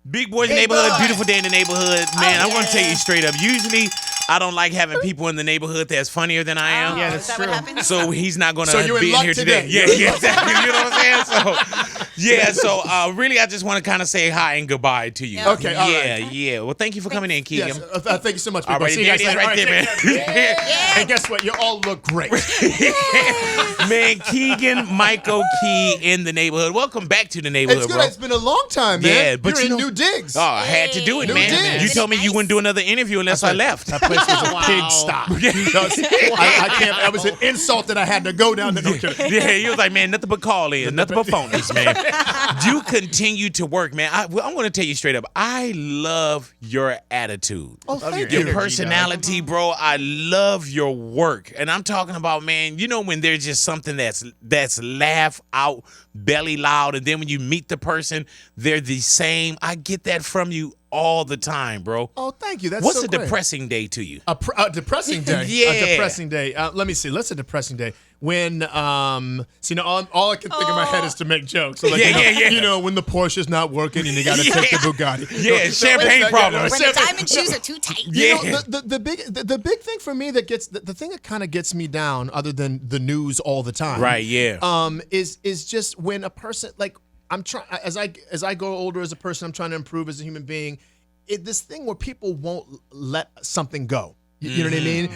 Big Boy's neighborhood, beautiful day in the neighborhood. Man, I'm going to tell you straight up. Usually, I don't like having people in the neighborhood that's funnier than I am. Yeah, that's true. So he's not going to you're be in in luck here today. Yeah, exactly. You know what I'm saying? So really, I just want to kind of say hi and goodbye to you. Okay, all right. Yeah. Well, thank you for coming in, Keegan. Yes, thank you so much. All right, there it is right there, man. And guess what? You all look great. Man, Keegan-Michael Key in the neighborhood. Welcome back to the neighborhood, It's good. bro. It's been a long time, man. Yeah, but you're you in know- new digs. Oh, I had to do it, New man. digs. You told me you wouldn't do another interview unless I left. That place was a pigsty. I can't. That was an insult that I had to go down. No kidding. Yeah, he was like, man, nothing but call-in, nothing but phonies, man. You continue to work, man. I'm going to tell you straight up, I love your attitude. Oh, thank Your you. personality, bro. I love your work. And I'm talking about, man, you know when there's just something that's laugh out belly loud, and then when you meet the person, they're the same. I get that from you all the time, bro. Oh, thank you. That's What's so a great. depressing day to you? A depressing day. Yeah. A depressing day. Let me see. Let's a depressing day. When, see, now all I can think in my head is to make jokes. So like, you know, when the Porsche's not working and you got to take the Bugatti. Yeah, champagne problems. When the diamond shoes are too tight. You know, the big thing for me that gets the thing that kind of gets me down, other than the news all the time, Right, yeah. is just when a person, like, I'm trying, as I grow older as a person, I'm trying to improve as a human being. This thing where people won't let something go. You know what I mean?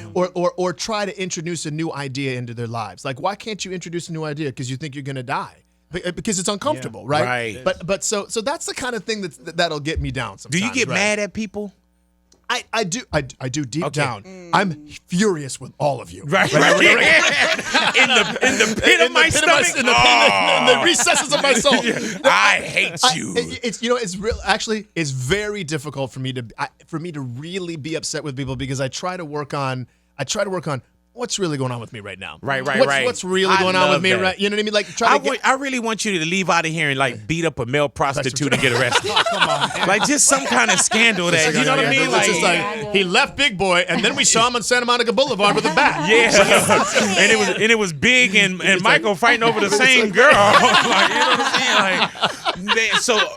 Or try to introduce a new idea into their lives. Like, why can't you introduce a new idea? Because you think you're gonna die. Because it's uncomfortable, right? Right. But so that's the kind of thing that'll get me down sometimes. Do you get mad at people? I do deep down. I'm furious with all of you. Right. In the pit of my stomach. In the recesses of my soul. I hate you. It's it's real. Actually, it's very difficult for me to really be upset with people because I try to work on what's really going on with me right now. Right. What's really going on with me right? You know what I mean? Like I really want you to leave out of here and like beat up a male prostitute and get arrested. Oh, come on, man. Like just some kind of scandal that you know what I mean? It's just like he left Big Boy and then we saw him on Santa Monica Boulevard with a bat. Yeah. and it was Big and Michael fighting over the same girl. Like, you know what I'm saying?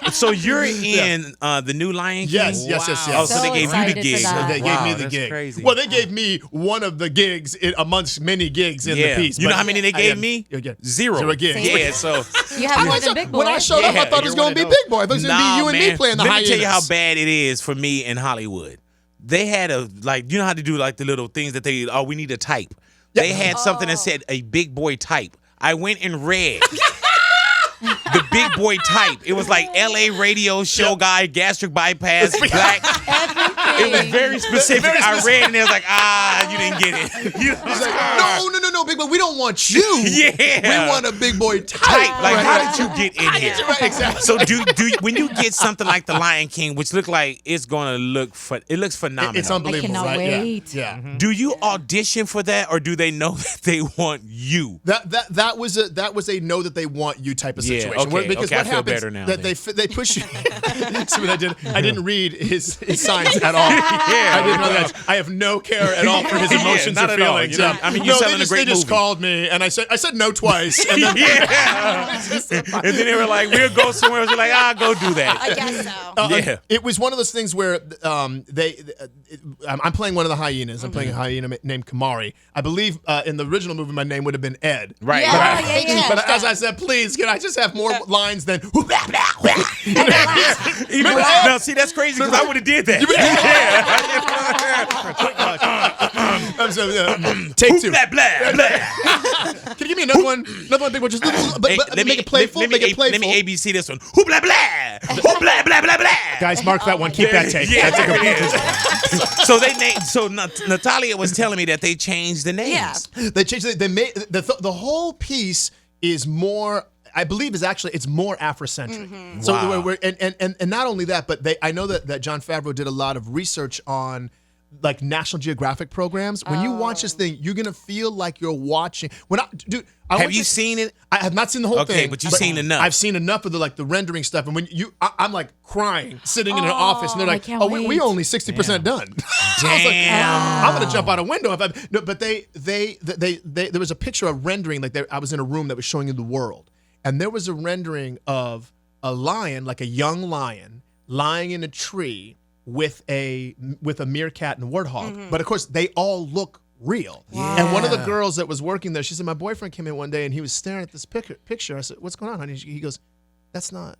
Like, so you're in the new Lion King? Yes. Oh, so they gave you the gig. They gave me the gig. Crazy. Well, they gave me one of the gigs amongst many gigs in the piece. You know how many they gave me? Zero gigs. Yeah, so You have more than Big Boy. when I showed up, I thought it was going to be Big Boy. I thought it was going to be you and me playing the Let hyenas. me tell you how bad it is for me in Hollywood. They had you know how to do like the little things that we need a type. Yeah. They had something that said a Big Boy type. I went and read the Big Boy type. It was like LA radio show guy, gastric bypass, black. It was very specific. I read and it was like, you didn't get it. You know He's like, no, Big Boy, we don't want you. Yeah. We want a Big Boy type. Like, Right. how did you get in here? Right, exactly. So do when you get something like the Lion King, which look like it's gonna it looks phenomenal. It's unbelievable. I cannot right? wait. Yeah. Do you audition for that, or do they know that they want you? That was a know that they want you type of Yeah, situation. okay, Because okay, what I feel happens better now, that then. they push you. See what I did? I didn't read his signs at all. I didn't know that. I have no care at all for his Yeah, emotions not or at all. feelings. You know, I mean, you're selling a great they just movie. called me and I said no twice. And then And then they were like, "We'll go somewhere." You're like, "I'll go do that." I guess so. Yeah. It was one of those things where I'm playing one of the hyenas. I'm playing a hyena named Kamari. I believe in the original movie my name would have been Ed. Right. Yeah, Right. yeah. But as I said, please, can I just have more lines than No, see, that's crazy because I would have did that. Take two. Blah blah blah. Can you give me another one? Another one, Big One. Just make it playful. Make it playful. Let me ABC this one. Who blah blah. Who blah blah blah blah. Guys, mark that one. Keep that tape. Yeah, That's a complete. So they named. So Natalia was telling me that they changed the names. Yeah. They changed. They made the whole piece is more. I believe it's more Afrocentric. So Wow. and not only that, but I know that Jon Favreau did a lot of research on like National Geographic programs. When you watch this thing, you're gonna feel like you're watching. Have you seen it? I have not seen the whole thing. Okay, but you've seen enough. I've seen enough of the rendering stuff, and when I'm like crying, sitting in an office, and they're I like, can't we wait. only 60% done. Damn. I was like, I'm gonna jump out a window if I. No, but they there was a picture of rendering I was in a room that was showing you the world, and there was a rendering of a lion, like a young lion, lying in a tree with a meerkat and warthog. But of course, they all look real. And one of the girls that was working there, she said, my boyfriend came in one day and he was staring at this picture. I said, what's going on, honey? He goes, that's not,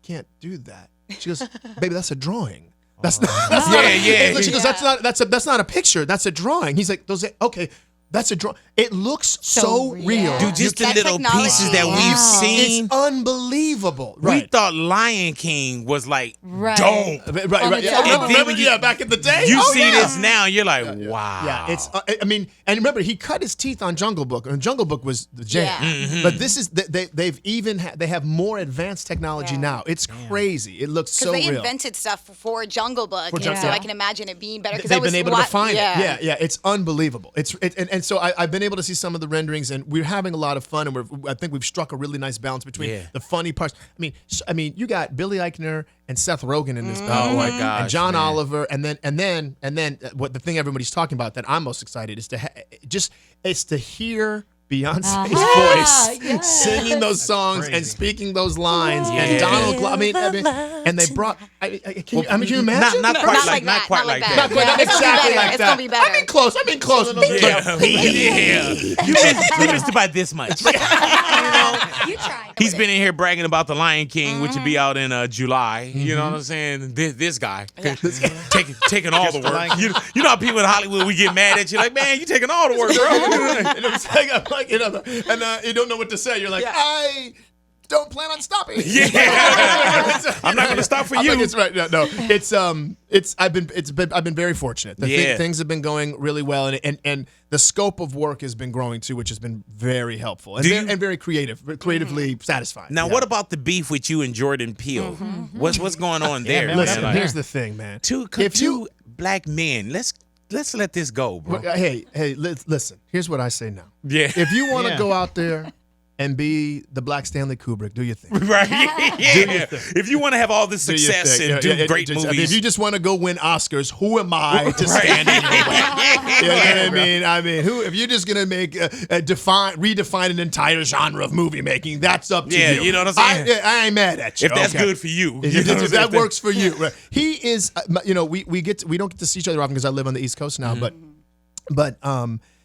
can't do that. She goes, baby, that's a drawing. That's not. She goes, that's not a picture. That's a drawing. He's like, okay. That's a drawing. It looks so real. Dude, just the little pieces that we've seen. It's unbelievable. We thought Lion King was like dope. Right. Remember, back in the day? You see this now, you're like, wow. Yeah, it's, I mean, and remember, he cut his teeth on Jungle Book, and Jungle Book was the jam. But this is, they have more advanced technology now. It's crazy. It looks so real. Because they invented stuff for Jungle Book, so I can imagine it being better. They've been able to refine it. Yeah, it's unbelievable. And so I've been able to see some of the renderings, and we're having a lot of fun, and I think we've struck a really nice balance between the funny parts. I mean, you got Billy Eichner and Seth Rogen in this. Oh my gosh, and John Oliver, and then what the thing everybody's talking about that I'm most excited is to hear Beyonce's voice singing those songs and speaking those lines, and Donald. I mean, and they brought. Can you imagine? Not quite like that. Not quite exactly like that. It's gonna be better. I mean, close. You missed it by this much. You tried. He's been in here bragging about the Lion King, which will be out in July. You know what I'm saying? This guy taking all the work. You know how people in Hollywood, we get mad at you like, man, you taking all the work, bro. And it's like, you don't know what to say. You're like, I don't plan on stopping. I'm not going to stop for you. It's right. No. I've been very fortunate. Things have been going really well, and the scope of work has been growing too, which has been very helpful and very creatively satisfying. Now, what about the beef with you and Jordan Peele? What's going on there? Man, listen, here's the thing, man. Two black men. Let's let this go, bro. Hey, listen. Here's what I say now. Yeah. If you want to go out there and be the Black Stanley Kubrick, do your thing. Right. Yeah. If you want to have all this success and do great movies. If you just want to go win Oscars, who am I to stand in your way? You know what I mean? I mean, if you're just gonna make redefine an entire genre of movie making, that's up to you. You know what I'm saying? I ain't mad at you. If that's good for you. If that works for you. Right. He is. We don't get to see each other often because I live on the East Coast now, but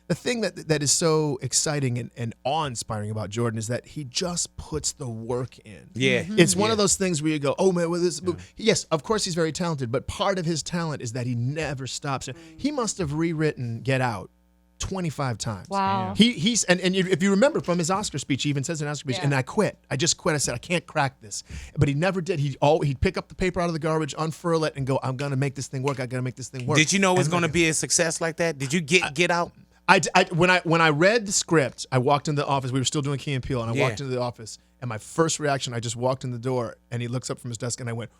the thing that is so exciting and awe-inspiring about Jordan is that he just puts the work in. Yeah. It's one of those things where you go, oh, man, yes, of course he's very talented, but part of his talent is that he never stops. He must have rewritten Get Out 25 times. Wow. He's and if you remember from his Oscar speech, he even says in an Oscar speech, and I quit. I just quit. I said, I can't crack this. But he never did. He'd pick up the paper out of the garbage, unfurl it, and go, I'm going to make this thing work. I got to make this thing work. Did you know it was going to be a success like that? Did you get out? When I read the script, I walked into the office. We were still doing Key and Peele, and I walked into the office, and my first reaction, I just walked in the door, and he looks up from his desk, and I went,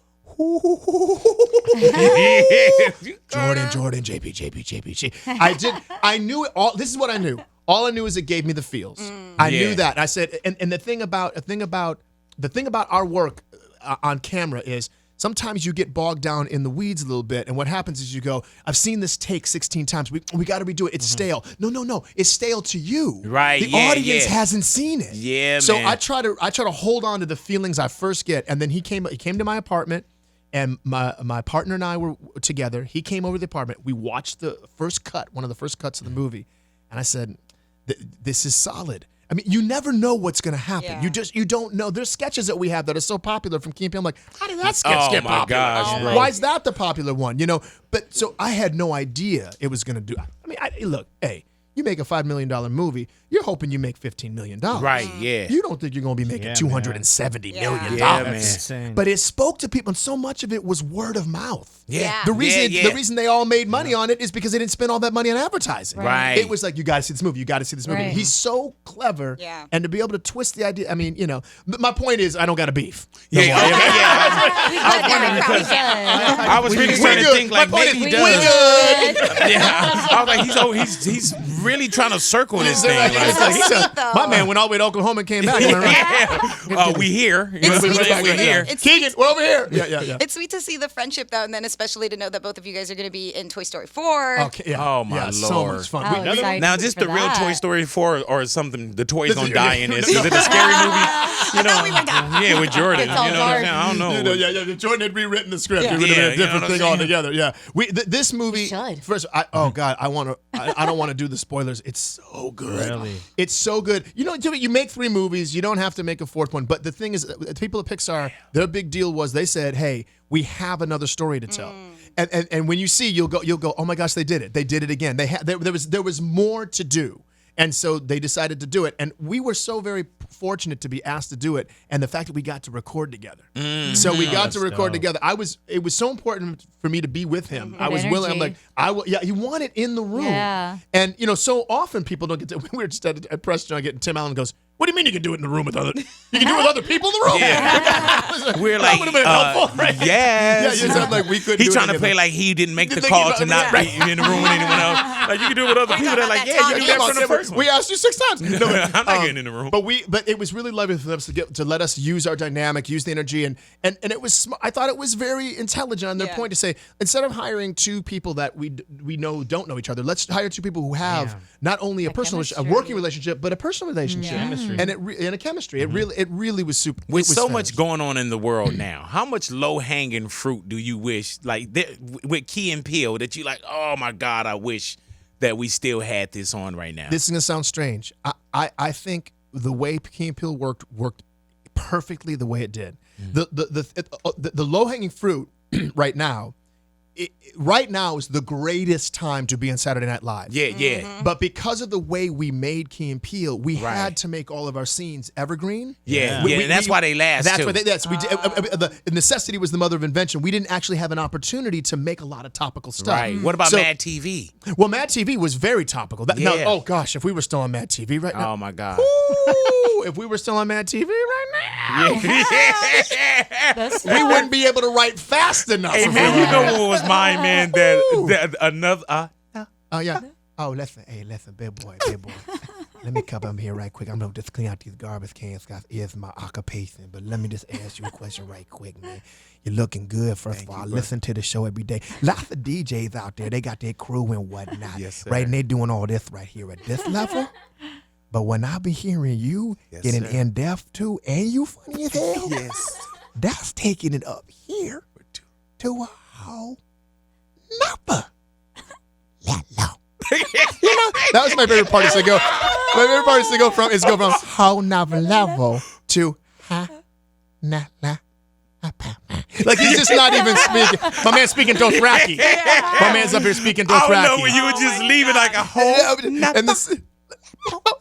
Jordan, JP. I knew it all. This is what I knew. All I knew is it gave me the feels. I knew that. I said, and the thing about our work on camera is, sometimes you get bogged down in the weeds a little bit, and what happens is you go, I've seen this take 16 times. We got to redo it. It's stale. No. It's stale to you. Right. The audience hasn't seen it. Yeah, so man. I try to hold on to the feelings I first get, and then he came to my apartment, and my partner and I were together. He came over to the apartment. We watched the first cut, one of the first cuts of the movie, and I said, this is solid. I mean, you never know what's going to happen. Yeah. You don't know. There's sketches that we have that are so popular from Key and Peele. I'm like, how did that sketch get popular? Gosh, bro. Why is that the popular one? You know, but so I had no idea it was going to do. I mean, look, hey, you make a $5 million movie, you're hoping you make $15 million. Right, yeah. You don't think you're going to be making $270 million. Yeah, man. Insane. But it spoke to people, and so much of it was word of mouth. Yeah. The reason they all made money on it is because they didn't spend all that money on advertising. Right. It was like, you got to see this movie. You got to see this movie. Right. He's so clever. Yeah. And to be able to twist the idea, I mean, you know, my point is, I don't got a beef. Yeah. I was really starting to think like maybe he does. We good. Yeah. I was like, he's really trying to circle this thing. My man went all the way to Oklahoma and came back. We here. We're here. Keegan, we're over here. Yeah. It's sweet to see the friendship, though, and then especially to know that both of you guys are going to be in Toy Story 4. Okay, yeah. Oh, my Lord. So much fun. Now, just the real Toy Story 4 or something, the toys gonna die in this. Is it a scary movie? Yeah, with Jordan. I don't know. Yeah. Jordan had rewritten the script. He would have been a different thing altogether. Yeah. This movie. First, I don't want to do the spoilers. It's so good. Really? It's so good. You make 3 movies. You don't have to make a 4th one. But the thing is, the people at Pixar, their big deal was they said, "Hey, we have another story to tell." And when you see, you'll go, "Oh my gosh, they did it! They did it again." There was more to do. And so they decided to do it. And we were so very fortunate to be asked to do it. And the fact that we got to record together. So we got to record together. It was so important for me to be with him. I was willing. I'm like, you want it in the room. Yeah. And, so often people don't get to, we were just at press John getting Tim Allen goes, "What do you mean you can do it in the room with other? You can do it with other people in the room." Yeah. We're like, that would have been helpful, right? Yes. Yeah, you sound like we couldn't. He's trying to play like he didn't make the call to not be in the room with anyone else. Like, you can do it with other people. They're like, "Yeah, you do that from the first one." We asked you 6 times. No, I'm not getting in the room. But it was really lovely for them to let us use our dynamic, use the energy, and it was. I thought it was very intelligent on their point to say, instead of hiring 2 people that we don't know each other, let's hire 2 people who have not only a personal, a working relationship, but a personal relationship, and a chemistry. It really was super. With so much going on in the world now, how much low-hanging fruit do you wish, like with Key and Peele, that you like, "Oh my God, I wish that we still had this on right now"? This is gonna sound strange. I think the way Key and Peele worked perfectly the way it did. The low-hanging fruit right now. Right now is the greatest time to be on Saturday Night Live. Yeah. But because of the way we made Key and Peele, we had to make all of our scenes evergreen. And that's why they last. That's why the necessity was the mother of invention. We didn't actually have an opportunity to make a lot of topical stuff. Right. What about Mad TV? Well, Mad TV was very topical. Now, oh gosh, if we were still on Mad TV right now. Oh my God. If we were still on Mad TV right now, we wouldn't be able to write fast enough. Hey man, you know what was mine, man? That another. Oh yeah. Oh listen, big boy. Let me come up here right quick. I'm gonna just clean out these garbage cans. Guys, is my occupation. But let me just ask you a question right quick, man. You're looking good. First of all, I listen to the show every day. Lots of DJs out there. They got their crew and whatnot, right? And they doing all this right here at this level. But when I be hearing you getting in depth too, and you funny as hell, that's taking it up here to a whole nother level. That was my favorite part. My favorite part is to go from whole nother level to like he's just not even speaking. My man's speaking Dothraki. My man's up here speaking Dothraki. I don't know when you would just leave it like a whole. And this.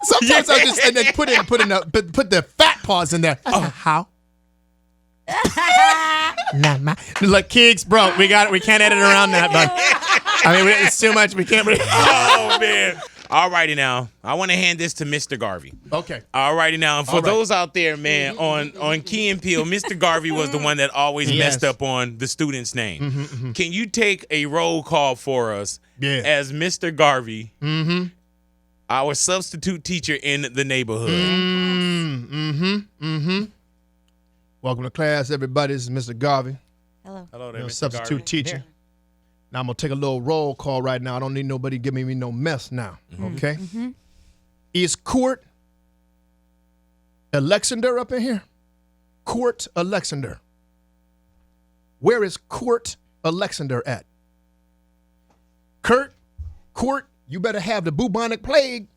Sometimes I just and then put the fat pause in there. How? Like Keegs, bro, we got it. We can't edit around that, bud. I mean, it's too much. We can't. Oh man. All righty now. I want to hand this to Mr. Garvey. Okay. All righty now. For those out there, man, on Key and Peele, Mr. Garvey was the one that always messed up on the student's name. Can you take a roll call for us as Mr. Garvey? Our substitute teacher in the neighborhood. Welcome to class, everybody. This is Mr. Garvey. Hello. Hello there, Mr. Substitute Garvey. teacher. Now I'm gonna take a little roll call right now. I don't need nobody giving me no mess now. Okay. Is Court Alexander up in here? Court Alexander. Where is Court Alexander at? Court, you better have the bubonic plague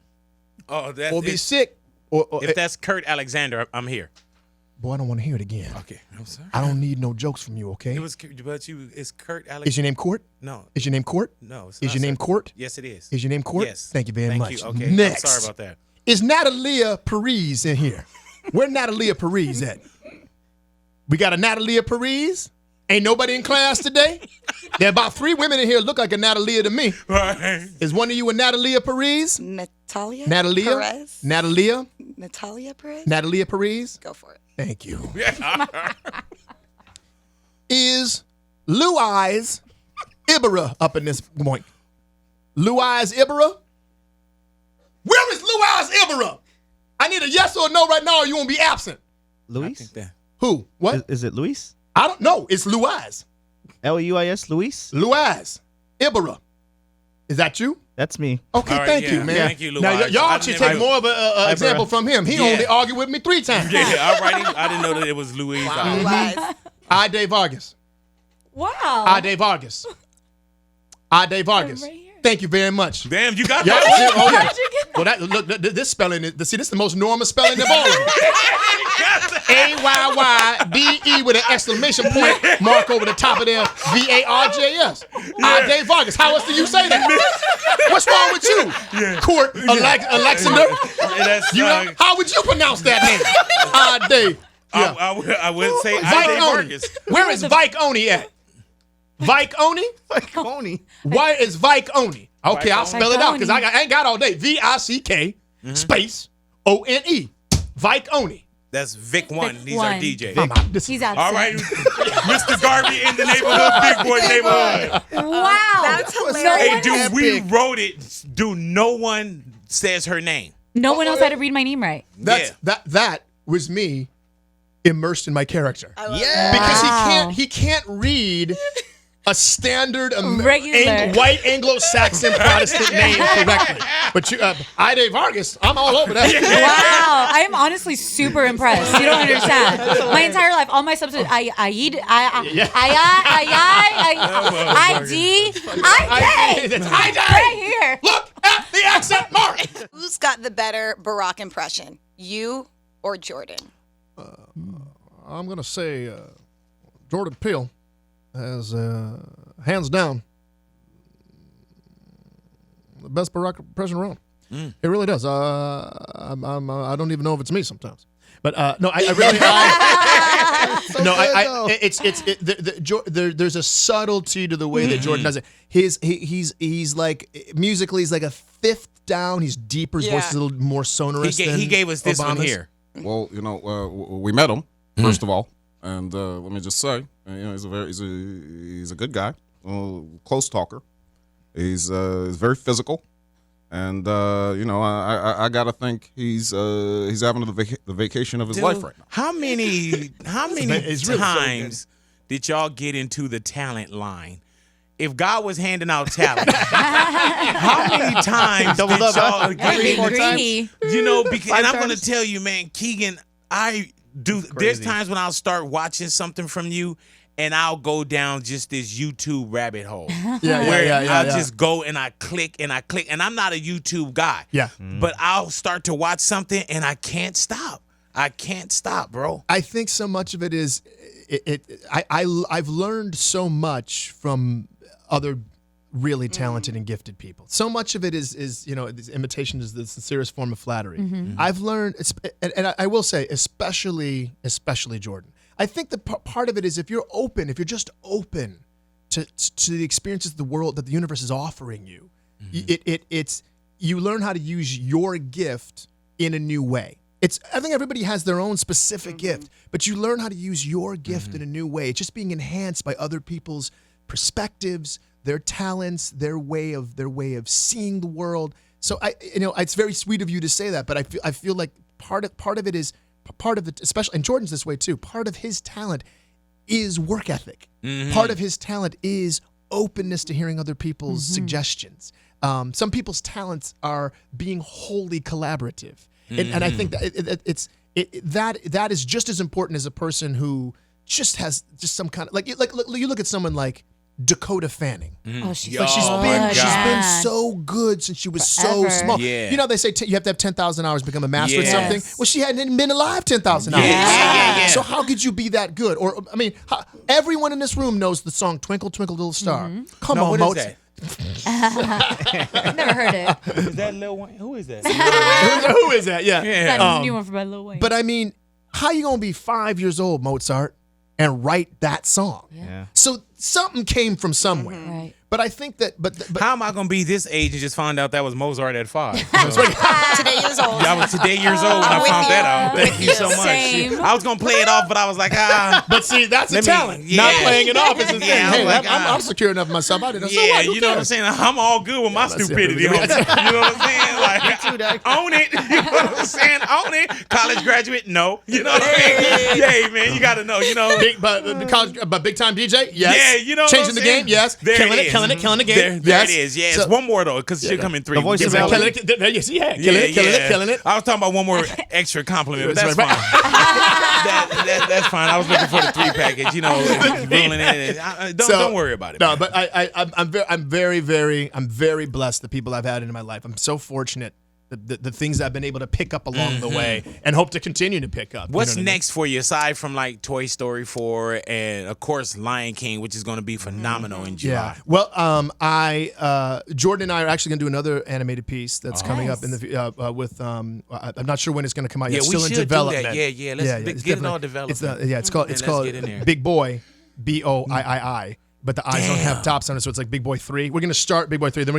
Oh, that's or be sick. Or if that's Kurt Alexander, I'm here. Boy, I don't want to hear it again. Okay, I'm sorry. I don't need no jokes from you, okay? It's Kurt Alexander. Is your name Court? No. Is your name Court? No. It's Is not, your name sir. Court? Yes, it is. Is your name Court? Yes. Thank you very much. Thank you. Okay. Next. I'm sorry about that. Is Natalia Paris in here? Where Natalia Paris at? We got a Natalia Paris? Ain't nobody in class today? There are about 3 women in here look like a Natalia to me. Right. Is one of you a Natalia Paris? Natalia Perez? Natalia Perez? Natalia Paris? Go for it. Thank you. Is Lou Eyes Ibera up in this point? Lou Eyes Ibera? Barbara. I need a yes or a no right now, or you won't be absent. Luis? Who? What? Is it Luis? I don't know. It's Luis. Luis, Luis? Luis. Ibarra. Is that you? That's me. Okay, All right, thank yeah. you, man. Thank you, Now, Luis. y'all I should never- take more of an example from him. He only argued with me 3 times. Yeah, all righty. I didn't know that it was Louise. Lies. Ade Vargas. Wow. Ade Vargas. Ade Vargas. Right here. Thank you very much. Damn, you got Yeah, that? oh, yeah. How'd you get Well, this spelling is, see, this is the most normal spelling of all of them. Ayye with an exclamation point mark over the top of there. Varjas. Ade Vargas. How else do you say that? What's wrong with you? Court Alexander. That's, How would you pronounce that name? Ade. Yeah. I would say Ade Vike Oni. Vargas. Where is Vike Oni at? Vike Oni? Coney. Where is Vike Oni? Okay, I'll spell it out because Viconi. I ain't got all day. VICK space ONE. Vike Oni. That's Vic One. Vic He's One. our DJ. I'm out. This He's is- out. All right, Mr. Garvey in the neighborhood, Big Boy neighborhood. Wow. That's No hilarious. Hey, one, dude, we wrote it. Dude, no one says her name. no one knows how to read my name right. That's Yeah. that was me immersed in my character. Yeah. Because Wow. he can't read a standard Regular. white Anglo-Saxon Protestant name correctly. But you, Ade Vargas, I'm all over that. Wow. I am honestly super impressed. You don't understand. My entire life, all my substitutes, ID, It's Ade. right here. Look at the accent mark. Who's got the better Barack impression, you or Jordan? I'm going to say Jordan Peele has, hands down, the best Barack impression around. It really does. I don't even know if it's me sometimes. But no, I really, there's a subtlety to the way that Jordan does it. He's like, musically, he's like a fifth down. He's deeper. His voice is a little more sonorous. He gave us this one Obama's. here. Well, we met him first of all, and let me just say, he's a good guy, close talker. He's very physical, and I gotta think he's having the vacation of his life right now. How many It's really so times did y'all get into the talent line? If God was handing out talent, how many times did y'all get into Greedy. because and I'm gonna tell you, man, Keegan, there's times when I'll start watching something from you and I'll go down just this YouTube rabbit hole. I'll just go and I click and I'm not a YouTube guy. Yeah. But I'll start to watch something and I can't stop. I can't stop, bro. I think so much of it is I've learned so much from other really talented and gifted people. So much of it is this imitation is the sincerest form of flattery. I've learned, and I will say, especially Jordan. I think the part of it is if you're just open to the experiences of the world that the universe is offering you, it's you learn how to use your gift in a new way. I think everybody has their own specific gift, but you learn how to use your gift in a new way. It's just being enhanced by other people's perspectives, their talents, their way of seeing the world. So it's very sweet of you to say that, but I feel like part of it, especially, and Jordan's this way too. Part of his talent is work ethic. Part of his talent is openness to hearing other people's suggestions. Some people's talents are being wholly collaborative, and I think that that is just as important as a person who just has just some kind of like you look at someone like Dakota Fanning. Oh, she's Yo, She's Oh, been my been God. so good since she was so Forever. small. Yeah. They say you have to have 10,000 hours to become a master at Yes. something. Well, she hadn't been alive 10,000 hours. Yeah. So how could you be that good? Or everyone in this room knows the song "Twinkle Twinkle Little Star." Come No, on, what Mo. is that? I've never heard it. Is that Lil Wayne? Who is that? Who is that? Yeah. Yeah. That was a new one for Lil Wayne. But I mean, how you gonna be 5 years old, Mozart, and write that song? Yeah. So something came from somewhere. Right. But I think that, but How am I gonna be this age and just find out that was Mozart at 5? Today years old. I was today years old when I With found you. that out. Thank you so much. Same. I was gonna play it off, but I was like, But see, that's a Let me- talent. yeah. Not playing it off is the thing. Yeah, Hey, I'm like, I'm secure enough of myself. I didn't. So yeah, what? Who you know what I'm cares? saying? I'm all good with my that's it. stupidity. You know what I'm saying? Like, own it. You know what I'm saying? Own it. College graduate? No. You know what I'm saying? Yeah, man, you got to know. You know. But big time DJ? Yes. Yeah, you know what Changing I'm the saying? game? Yes. There killing it is. killing the game. There yes. it is. Yeah, So- it's one more though, because it should come in 3. The voice of Give me LA. one. Yes, yeah, killing it. I was talking about one more extra compliment, but that's Right. fine. That's fine. I was looking for the 3 package, you know, ruling it. Don't worry about it. No, man. but I'm very blessed the people I've had in my life. I'm so fortunate the things I've been able to pick up along the way and hope to continue to pick up. What's You know what I mean? next for you aside from like Toy Story 4 and of course Lion King, which is going to be phenomenal in July? Yeah. Well, Jordan and I are actually going to do another animated piece that's coming up in the with I'm not sure when it's going to come out yet. Yeah, It's we still in should do that. development. Yeah. Let's it's get it all definitely- developed. It's called Let's get in there. Big Boy, BOIII. But the eyes don't have tops on it, so it's like Big Boy 3. We're gonna start Big Boy 3, then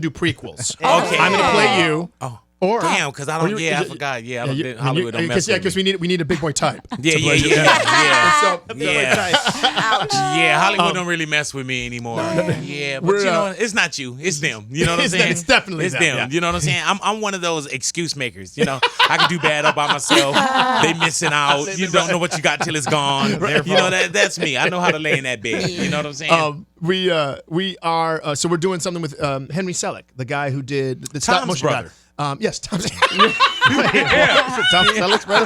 do prequels. Okay. I'm gonna play you. Oh. Or Damn, because I don't. or you- Yeah, I forgot. Yeah, you- Hollywood don't mess with because me. we need a big boy type. Yeah, to play you. yeah. So, Yeah, Hollywood don't really mess with me anymore. Yeah, but We're, you know, it's not you. It's them. You know what I'm It's saying? them. It's definitely it's them, them. yeah. You know what I'm saying? I'm one of those excuse makers. You know, I can do bad all by myself. They missing out. You don't know what you got till it's gone. You know that's me. I know how to lay in that bed. You know what I'm saying? we are so we're doing something with Henry Selick, the guy who did the stop Tom's motion brother. guy. Yes, Tom's. Tom Selleck's brother.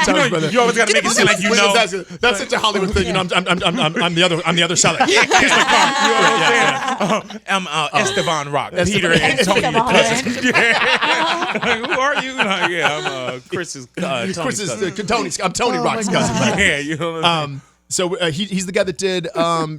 Tom's brother. You always got to make it seem like you know. That's such a Hollywood thing. You know, I'm the other Selick. Here's my car. I'm Esteban Rock, Peter and Tony. Who are you? I'm Chris's Tony's cousin. I'm Tony Rock's cousin. Yeah, you know what I'm saying? So he's the guy that did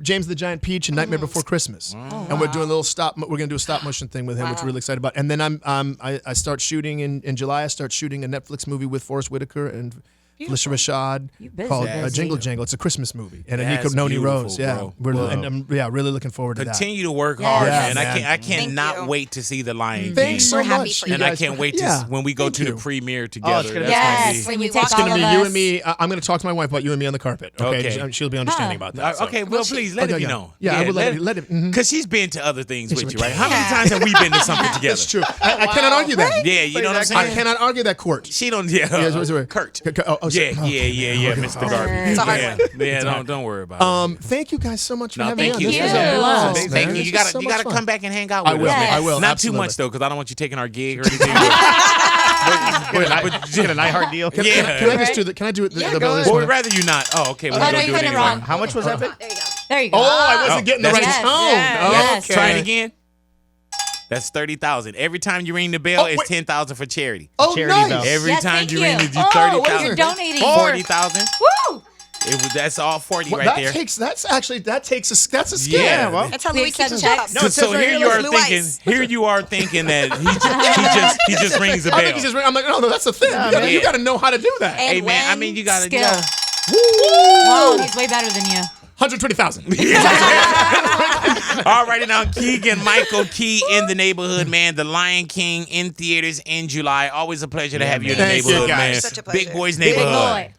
James the Giant Peach and Nightmare Before Christmas, and we're doing a little We're gonna do a stop motion thing with him, which we're really excited about. And then I start shooting in July. I start shooting a Netflix movie with Forrest Whitaker and Felicia Rashad busy. called Busy. Jingle Jangle. It's a Christmas movie, and That's Anika Noni beautiful, Rose. bro. And I'm really looking forward to that. Continue to work hard, Yes, man. man. I Thank cannot you. wait to see the Lion King. Thanks so We're happy much, for you And I guys. can't wait to Yeah. when we go Thank to the you. premiere together. gonna be Yes, When when you you take walk It's gonna all be of you us. and me. I'm gonna talk to my wife about you and me on the carpet. Okay, Okay. She'll be understanding about that. Okay, well, please let it be yeah. known. Yeah, I would let it. Because she's been to other things with she you, would. right? How many times have we been to something together? That's true. I cannot argue that. Yeah, you know what I'm saying? I cannot argue that court. She don't. Yeah, Kurt. Oh, sorry. Yeah, Mr. Garvey. It's a hard Yeah, one. yeah. Don't worry about it. Thank you guys so much for No, having me thank on. you. This was Yeah. a blast, Thank man. you. This You was gotta so you much gotta fun. come back and hang out I with will, us, man. I will, Not absolutely. too much though, because I don't want you taking our gig or anything. Get a night deal. Can Yeah. I just do the? Can I do it? Yeah, the go this ahead. Well, one? we'd rather you not. Oh, okay. We're Oh, not no, gonna you do it did it anyway. wrong. How much was that? There you go. There you go. Oh, I wasn't getting the right Yes, tone. yes. Okay. Try it again. That's 30,000. Every time you ring the bell, Oh, it's wait. 10,000 for charity. Oh, Charity nice. bell. Every Yes, time thank you you. ring, you do Oh, 30,000. you're donating. 40,000. Woo! That's all 40 Well, right that there. takes. That's a skill. Yeah, well. That's how We Louis accept keeps his checks. job. No, it So says right here here, you are Blue thinking. ice. Here you are thinking that he just rings a I think bell. he's just. I'm like, no, that's the thing. Yeah, You man. gotta know how to do that. And Hey man, I when mean you gotta. Skill. Woo! Whoa, he's way better than you. 120,000. Alrighty now, Keegan-Michael Key in the neighborhood, man. The Lion King in theaters in July. Always a pleasure to have you in the Thank you, neighborhood, guys. man. Such a pleasure. Big Boys Big neighborhood. boy.